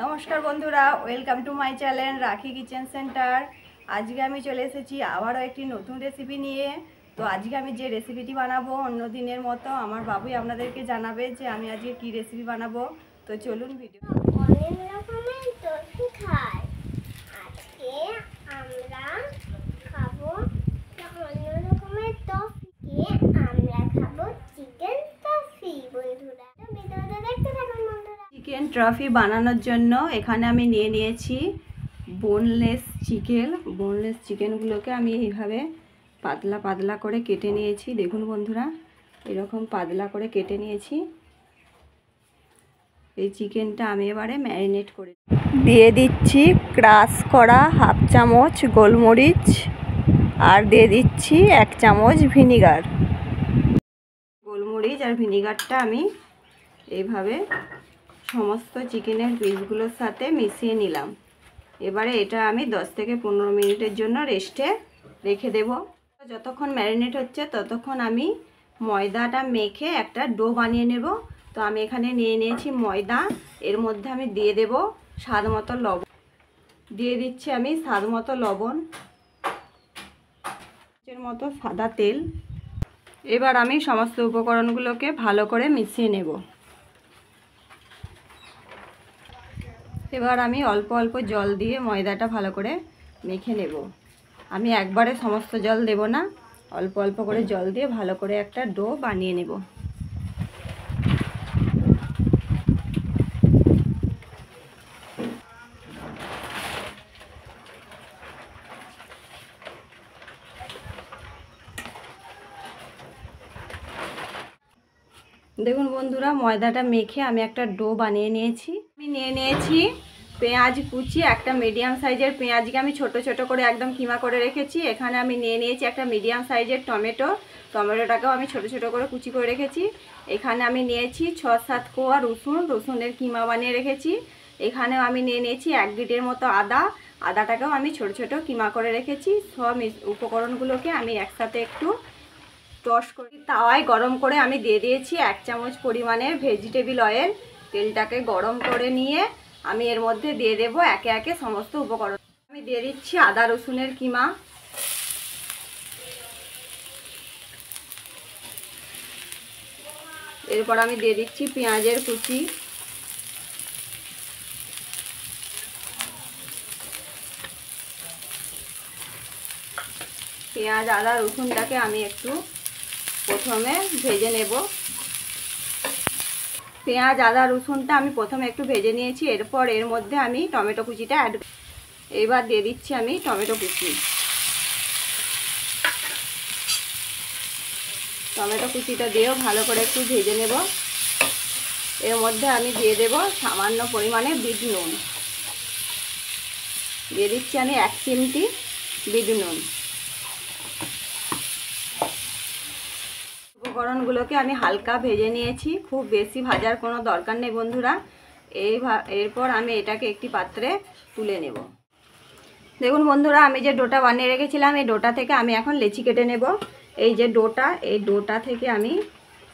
নমস্কার বন্ধুরা, welcome to my channel রাখি কিচেন সেন্টার। আজকে আমি চলে এসেছি আবারও একটি নতুন রেসিপি নিয়ে। তো আজকে আমি যে রেসিপিটি বানাবো অন্য দিনের মতো আমার বাবুই আপনাদেরকে জানাবে যে আমি আজকে কি রেসিপি বানাবো। তো চলুন ভিডিও। অনেক রকমের টফি খাই। আজকে আমরা খাবো অন্য রকমের টফি। আমরা খাবো চিকেন টফি। বন্ধুরা ভিডিওটা দেখতে থাকুন। বন্ধুরা, চিকেন ট্রফি বানানোর জন্য এখানে আমি নিয়ে নিয়েছি বোনলেস চিকেন। বোনলেস চিকেনগুলোকে আমি এইভাবে পাতলা পাতলা করে কেটে নিয়েছি। দেখুন বন্ধুরা, এরকম পাতলা করে কেটে নিয়েছি। এই চিকেনটা আমি এবারে ম্যারিনেট করে দিয়ে দিচ্ছি ক্রাশ করা হাফ চামচ গোলমরিচ, আর দিয়ে দিচ্ছি 1 চামচ ভিনিগার। গোলমরিচ আর ভিনিগারটা আমি এইভাবে সমস্ত চিকেনের পিসগুলোর সাথে মিশিয়ে নিলাম। এবারে এটা আমি 10 থেকে 15 মিনিটের জন্য রেস্টে রেখে দেব। যতক্ষণ ম্যারিনেট হচ্ছে ততক্ষণ আমি ময়দাটা মেখে একটা ডো বানিয়ে নেব। তো আমি এখানে নিয়ে নিয়েছি ময়দা। এর মধ্যে আমি দিয়ে দেব স্বাদ মতো লবণ। দিয়ে দিচ্ছি আমি স্বাদ মতো লবণ, এর মতো সাদা তেল। এবার আমি সমস্ত উপকরণগুলোকে ভালো করে মিশিয়ে নেব। এবার আমি অল্প অল্প জল দিয়ে ময়দাটা ভালো করে মেখে নেব। আমি একবারে সমস্ত জল দেব না, অল্প অল্প করে জল দিয়ে ভালো করে একটা ডো বানিয়ে নেব। দেখুন বন্ধুরা, ময়দাটা মেখে আমি একটা ডো বানিয়ে নিয়েছি। আমি নিয়ে নিয়েছি পেঁয়াজ কুচি। একটা মিডিয়াম সাইজের পেঁয়াজকে আমি ছোট ছোট করে একদম কিমা করে রেখেছি। এখানে আমি নিয়ে নিয়েছি একটা মিডিয়াম সাইজের টমেটো। টমেটোটাকেও আমি ছোট ছোট করে কুচি করে রেখেছি। এখানে আমি নিয়েছি 6-7 কোয়া রসুন, রসুনের কিমা বানিয়ে রেখেছি। এখানেও আমি নিয়ে নিয়েছি 1 গিটের মতো আদা। আদাটাকেও আমি ছোট ছোট কিমা করে রেখেছি। সব উপকরণগুলোকে আমি একসাথে একটু টস করে তাওয়ায় গরম করে আমি দিয়ে দিয়েছি 1 চামচ পরিমাণের ভেজিটেবল অয়েল। তেলটাকে গরম করে নিয়ে আমি এর মধ্যে দিয়ে দেব একে একে সমস্ত উপকরণ। আমি দিয়ে দিচ্ছি আদা রসুনের কিমা, এরপর আমি দিয়ে দিচ্ছি পেঁয়াজের কুচি, পেঁয়াজ আদা রসুনটাকে আমি একটু প্রথমে ভেজে নেব। পেঁয়াজ আদা রসুনটা আমি প্রথমে একটু ভেজে নিয়েছি। এরপর এর মধ্যে আমি টমেটো কুচিটা অ্যাড, এবার দিয়ে দিচ্ছি আমি টমেটো কুচি। টমেটো কুচিটা দিয়েও ভালো করে একটু ভেজে নেব। এর মধ্যে আমি দিয়ে দেব সামান্য পরিমাণে বিট নুন। দিয়ে দিচ্ছি আমি 1 চিমটি বিট নুন। উপকরণগুলোকে আমি হালকা ভেজে নিয়েছি, খুব বেশি ভাজার কোনো দরকার নেই বন্ধুরা। এরপর আমি এটাকে একটি পাত্রে তুলে নেব। দেখুন বন্ধুরা, আমি যে ডোটা বানিয়ে রেখেছিলাম এই ডোটা থেকে আমি এখন লেচি কেটে নেব। এই যে ডোটা, এই ডোটা থেকে আমি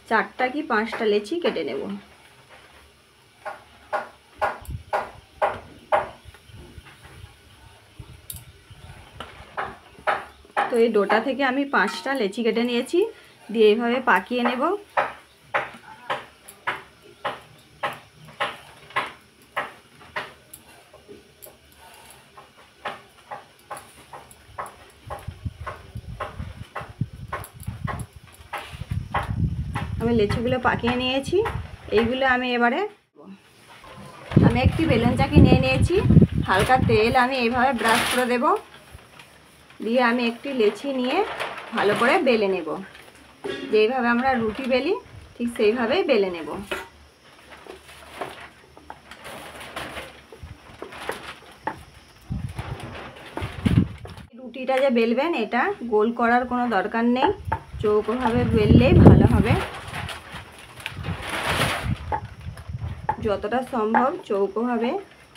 4টা কি 5টা লেচি কেটে নেব। তো এই ডোটা থেকে আমি 5টা লেচি কেটে নিয়েছি, দিয়ে এইভাবে পাকিয়ে নেব। আমি লেচিগুলো পাকিয়ে নিয়েছি। এইগুলো আমি এবারে একটি বেলুন চাকি নিয়ে নিয়েছি। হালকা তেল আমি এইভাবে ব্রাশ করে দেব, দিয়ে আমি একটি লেচি নিয়ে ভালো করে বেলে নেব। যেইভাবে আমরা রুটি বেলি ঠিক সেইভাবেই বেলে নেব। রুটিটা যে বেলবেন এটা গোল করার কোনো দরকার নেই, চৌকোভাবে বেললেই ভালো হবে। যতটা সম্ভব চৌকোভাবে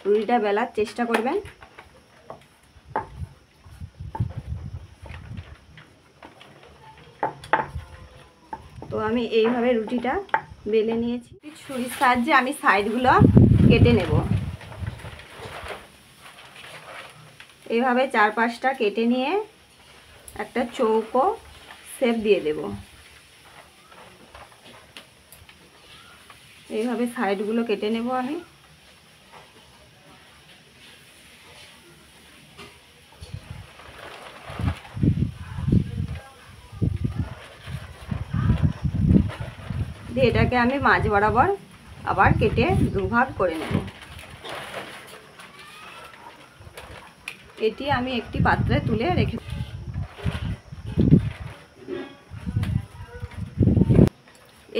রুটিটা বেলার চেষ্টা করবেন। তো আমি এইভাবে রুটিটা বেলে নিয়েছি। ছুরির সাহায্যে আমি সাইডগুলো কেটে নেব। এইভাবে 4-5টা কেটে নিয়ে একটা চৌকো শেপ দিয়ে দেব। এইভাবে সাইডগুলো কেটে নেব আমি। দিয়ে এটাকে আমি মাঝ বরাবর আবার কেটে দুভাগ করে নেব। এটি আমি একটি পাত্রে তুলে রেখে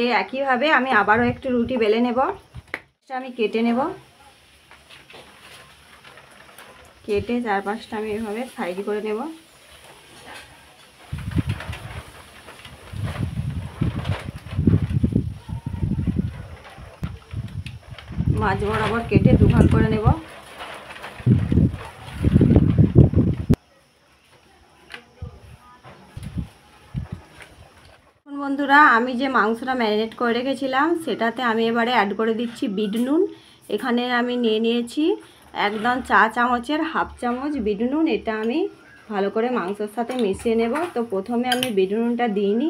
এই একইভাবে আমি আবারও একটু রুটি বেলে নেব। আমি কেটে নেব, কেটে 4-5টা আমি এভাবে সাইজ করে নেব। মাঝ বরাবর কেটে দুভাগ করে নেব। বন্ধুরা, আমি যে মাংসটা ম্যারিনেট করে রেখেছিলাম সেটাতে আমি এবারে অ্যাড করে দিচ্ছি বিট নুন। এখানে আমি নিয়ে নিয়েছি একদম চা চামচের হাফ চামচ বিট নুন। এটা আমি ভালো করে মাংসের সাথে মিশিয়ে নেব। তো প্রথমে আমি বিট নুনটা দিইনি,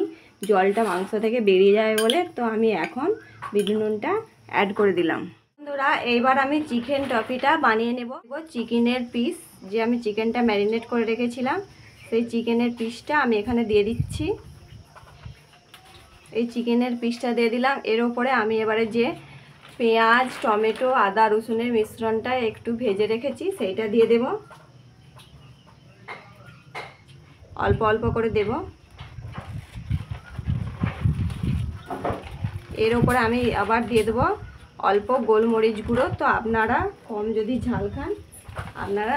জলটা মাংস থেকে বেরিয়ে যাবে বলে, তো আমি এখন বিট নুনটা অ্যাড করে দিলাম। বন্ধুরা, এইবার আমি চিকেন টফিটা বানিয়ে নেব। চিকেনের পিস, যে আমি চিকেনটা ম্যারিনেট করে রেখেছিলাম সেই চিকেনের পিসটা আমি এখানে দিয়ে দিচ্ছি। এই চিকেনের পিসটা দিয়ে দিলাম। এর ওপরে আমি এবারে যে পেঁয়াজ, টমেটো, আদা, রসুনের মিশ্রণটা একটু ভেজে রেখেছি সেইটা দিয়ে দেব। অল্প অল্প করে দেব। এর ওপরে আমি আবার দিয়ে দেবো অল্প গোলমরিচ গুঁড়ো। তো আপনারা কম যদি ঝাল খান আপনারা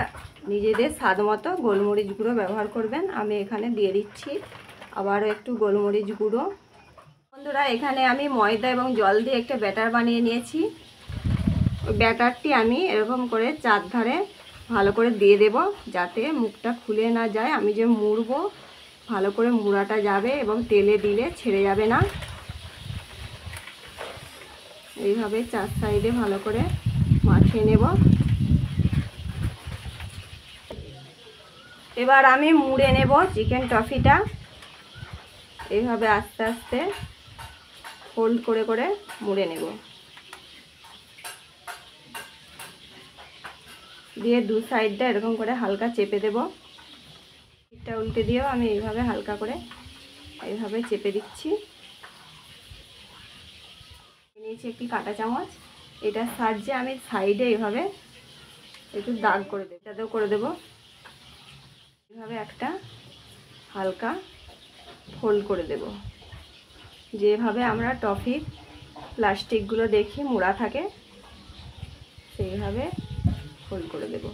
নিজেদের স্বাদ মতো গোলমরিচ গুঁড়ো ব্যবহার করবেন। আমি এখানে দিয়ে দিচ্ছি আবারও একটু গোলমরিচ গুঁড়ো। বন্ধুরা, এখানে আমি ময়দা এবং জল দিয়ে একটা ব্যাটার বানিয়ে নিয়েছি। ওই ব্যাটারটি আমি এরকম করে চারধারে ভালো করে দিয়ে দেব যাতে মুখটা খুলে না যায়। আমি যে মুড়বো ভালো করে মুড়াটা যাবে এবং তেলে দিলে ছেড়ে যাবে না। এইভাবে চার সাইডে ভালো করে মাখিয়ে নেব। এবার আমি মুড়ে নেব চিকেন টফিটা। এইভাবে আস্তে আস্তে ফোল্ড করে করে মুড়ে নেব। দিয়ে দু সাইডটা এরকম করে হালকা চেপে দেব। এটা উল্টে দিয়েও আমি এইভাবে হালকা করে এইভাবে চেপে দিচ্ছি। নিয়েছি একটি কাঁটা চামচ, এটার সাহায্যে আমি সাইডে এইভাবে একটু দাগ করে দেব। এটাতেও করে দেব। এইভাবে একটা হালকা ফোল্ড করে দেব। যেভাবে আমরা টফির প্লাস্টিকগুলো দেখি মোড়া থাকে সেইভাবে ফোল্ড করে দেব।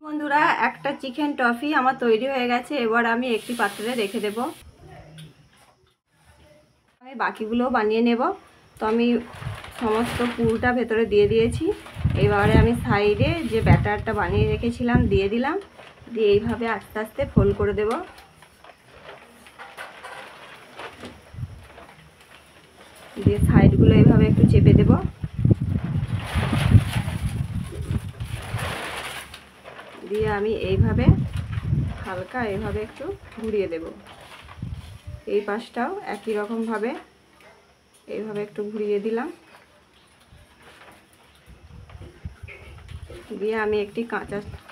বন্ধুরা, একটা চিকেন টফি আমার তৈরি হয়ে গেছে। এবার আমি একটি পাত্রে রেখে দেব। আমি বাকিগুলোও বানিয়ে নেব। তো আমি সমস্ত পুরটা ভেতরে দিয়ে দিয়েছি। এবারে আমি সাইডে যে ব্যাটারটা বানিয়ে রেখেছিলাম দিয়ে দিলাম। দিয়ে এইভাবে আস্তে আস্তে ফোল্ড করে দেব। দিয়ে সাইডগুলো এইভাবে একটু চেপে দেব। দিয়ে আমি এইভাবে হালকা এইভাবে একটু ঘুরিয়ে দেব। এই পাশটাও একই রকমভাবে এইভাবে একটু ঘুরিয়ে দিলাম। দিয়ে আমি একটি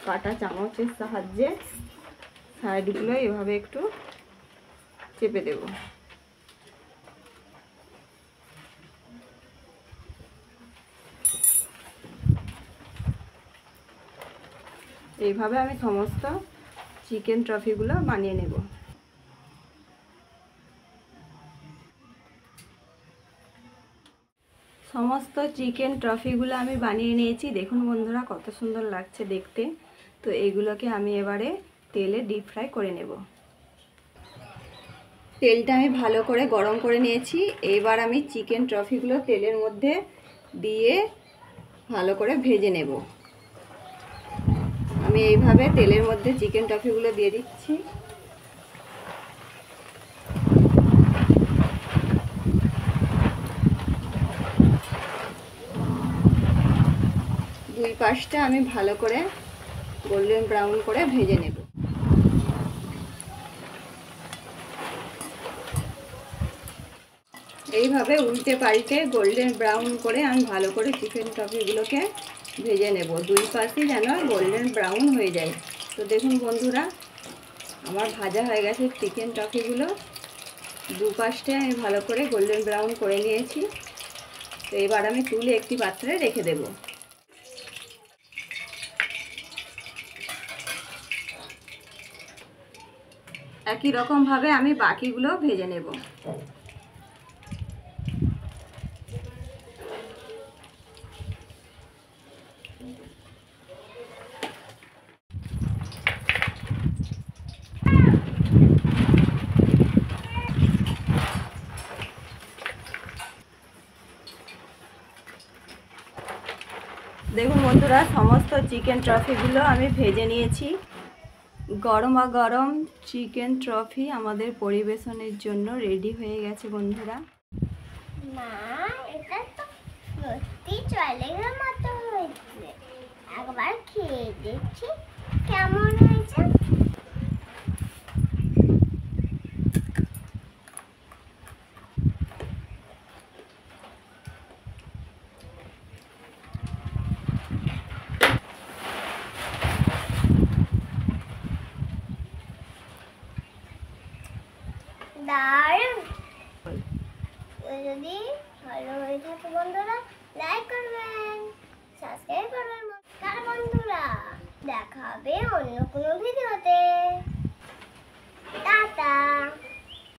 কাঁটা চামচের সাহায্যে সাইডগুলো এভাবে একটু চেপে দেব। এইভাবে আমি সমস্ত চিকেন ট্রফিগুলো বানিয়ে নেব। সমস্ত চিকেন ট্রফিগুলো আমি বানিয়ে নিয়েছি। দেখুন বন্ধুরা কত সুন্দর লাগছে দেখতে। তো এইগুলোকে আমি এবারে তেলে ডিপ ফ্রাই করে নেব। তেলটা আমি ভালো করে গরম করে নিয়েছি। এবার আমি চিকেন ট্রফিগুলো তেলের মধ্যে দিয়ে ভালো করে ভেজে নেব। আমি এইভাবে তেলের মধ্যে চিকেন টফিগুলো দিয়ে দিচ্ছি। দুই পাশটা আমি ভালো করে গোল্ডেন ব্রাউন করে ভেজে নেব। এইভাবে উল্টে পাল্টে গোল্ডেন ব্রাউন করে আমি ভালো করে চিকেন টফিগুলোকে ভেজে নেব, দুই পাশই যেন গোল্ডেন ব্রাউন হয়ে যায়। তো দেখুন বন্ধুরা, আমার ভাজা হয়ে গেছে চিকেন টফিগুলো, দু পাশটায় আমি ভালো করে গোল্ডেন ব্রাউন করে নিয়েছি। তো এবার আমি তুলে একটি পাত্রে রেখে দেব। একই রকমভাবে আমি বাকিগুলো ভেজে নেব। দেখুন বন্ধুরা, সমস্ত চিকেন ট্রফিগুলো আমি ভেজে নিয়েছি। গরমা গরম চিকেন ট্রফি আমাদের পরিবেশনের জন্য রেডি হয়ে গেছে বন্ধুরা। মা, এটা তো সত্যি চলের মতো হয়েছে। একবার খেয়ে দেখছি কেমন হয়েছে। দারুণ। যদি ভালো হয়ে থাকে বন্ধুরা, লাইক করবেন, সাবস্ক্রাইব করবেন। নমস্কার বন্ধুরা, দেখা হবে অন্য কোনো ভিডিওতে। টাটা।